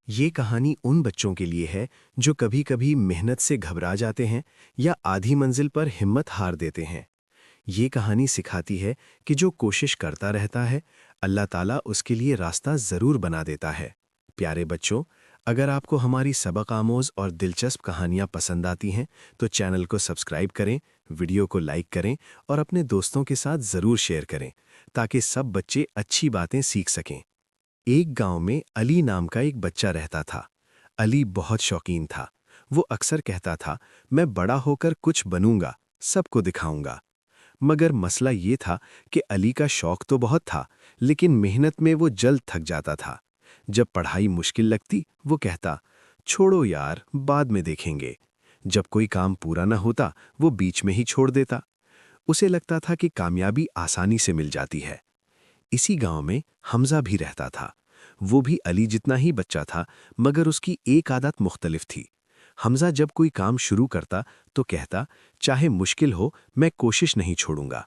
یہ کہانی ان بچوں کے لیے ہے جو کبھی کبھی محنت سے گھبرا جاتے ہیں یا آدھی منزل پر ہمت ہار دیتے ہیں۔ یہ کہانی سکھاتی ہے کہ جو کوشش کرتا رہتا ہے، اللہ تعالیٰ اس کے لیے راستہ ضرور بنا دیتا ہے۔ پیارے بچوں، اگر آپ کو ہماری سبق آموز اور دلچسپ کہانیاں پسند آتی ہیں تو چینل کو سبسکرائب کریں، ویڈیو کو لائک کریں اور اپنے دوستوں کے ساتھ ضرور شیئر کریں تاکہ سب بچے اچھی باتیں سیکھ سکیں۔ ایک گاؤں میں علی نام کا ایک بچہ رہتا تھا۔ علی بہت شوقین تھا۔ وہ اکثر کہتا تھا، میں بڑا ہو کر کچھ بنوں گا، سب کو دکھاؤں گا۔ مگر مسئلہ یہ تھا کہ علی کا شوق تو بہت تھا، لیکن محنت میں وہ جلد تھک جاتا تھا۔ جب پڑھائی مشکل لگتی، وہ کہتا، چھوڑو یار، بعد میں دیکھیں گے۔ جب کوئی کام پورا نہ ہوتا، وہ بیچ میں ہی چھوڑ دیتا۔ اسے لگتا تھا کہ کامیابی آسانی سے مل جاتی ہے۔ اسی گاؤں میں حمزہ بھی رہتا تھا۔ وہ بھی علی جتنا ہی بچہ تھا، مگر اس کی ایک عادت مختلف تھی۔ حمزہ جب کوئی کام شروع کرتا تو کہتا، چاہے مشکل ہو، میں کوشش نہیں چھوڑوں گا۔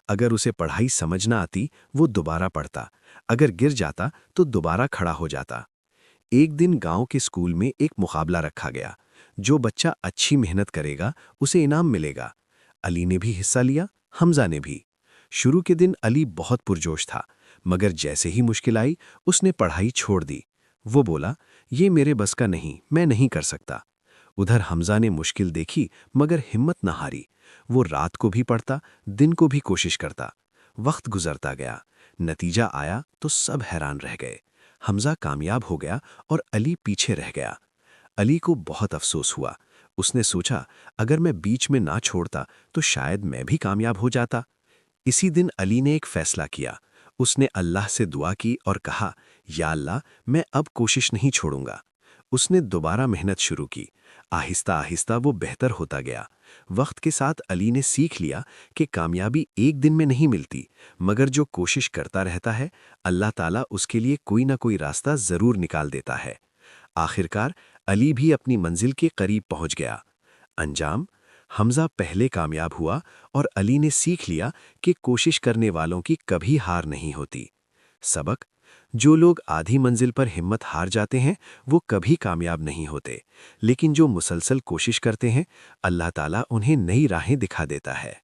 اگر اسے پڑھائی سمجھ نہ آتی، وہ دوبارہ پڑھتا۔ اگر گر جاتا تو دوبارہ کھڑا ہو جاتا۔ ایک دن گاؤں کے اسکول میں ایک مقابلہ رکھا گیا۔ جو بچہ اچھی محنت کرے گا، اسے انعام ملے گا۔ علی نے بھی حصہ لیا، حمزہ نے بھی۔ شروع کے دن علی بہت پرجوش تھا، مگر جیسے ہی مشکل آئی، اس نے پڑھائی چھوڑ دی۔ وہ بولا، یہ میرے بس کا نہیں، میں نہیں کر سکتا۔ ادھر حمزہ نے مشکل دیکھی مگر ہمت نہ ہاری۔ وہ رات کو بھی پڑھتا، دن کو بھی کوشش کرتا۔ وقت گزرتا گیا، نتیجہ آیا تو سب حیران رہ گئے۔ حمزہ کامیاب ہو گیا اور علی پیچھے رہ گیا۔ علی کو بہت افسوس ہوا۔ اس نے سوچا، اگر میں بیچ میں نہ چھوڑتا تو شاید میں بھی کامیاب ہو جاتا۔ اسی دن علی نے ایک فیصلہ کیا۔ اس نے اللہ سے دعا کی اور کہا، یا اللہ، میں اب کوشش نہیں چھوڑوں گا۔ اس نے دوبارہ محنت شروع کی۔ آہستہ آہستہ وہ بہتر ہوتا گیا۔ وقت کے ساتھ علی نے سیکھ لیا کہ کامیابی ایک دن میں نہیں ملتی، مگر جو کوشش کرتا رہتا ہے، اللہ تعالیٰ اس کے لیے کوئی نہ کوئی راستہ ضرور نکال دیتا ہے۔ آخرکار علی بھی اپنی منزل کے قریب پہنچ گیا۔ انجام: حمزہ پہلے کامیاب ہوا اور علی نے سیکھ لیا کہ کوشش کرنے والوں کی کبھی ہار نہیں ہوتی۔ سبق: جو لوگ آدھی منزل پر ہمت ہار جاتے ہیں، وہ کبھی کامیاب نہیں ہوتے، لیکن جو مسلسل کوشش کرتے ہیں، اللہ تعالیٰ انہیں نئی راہیں دکھا دیتا ہے۔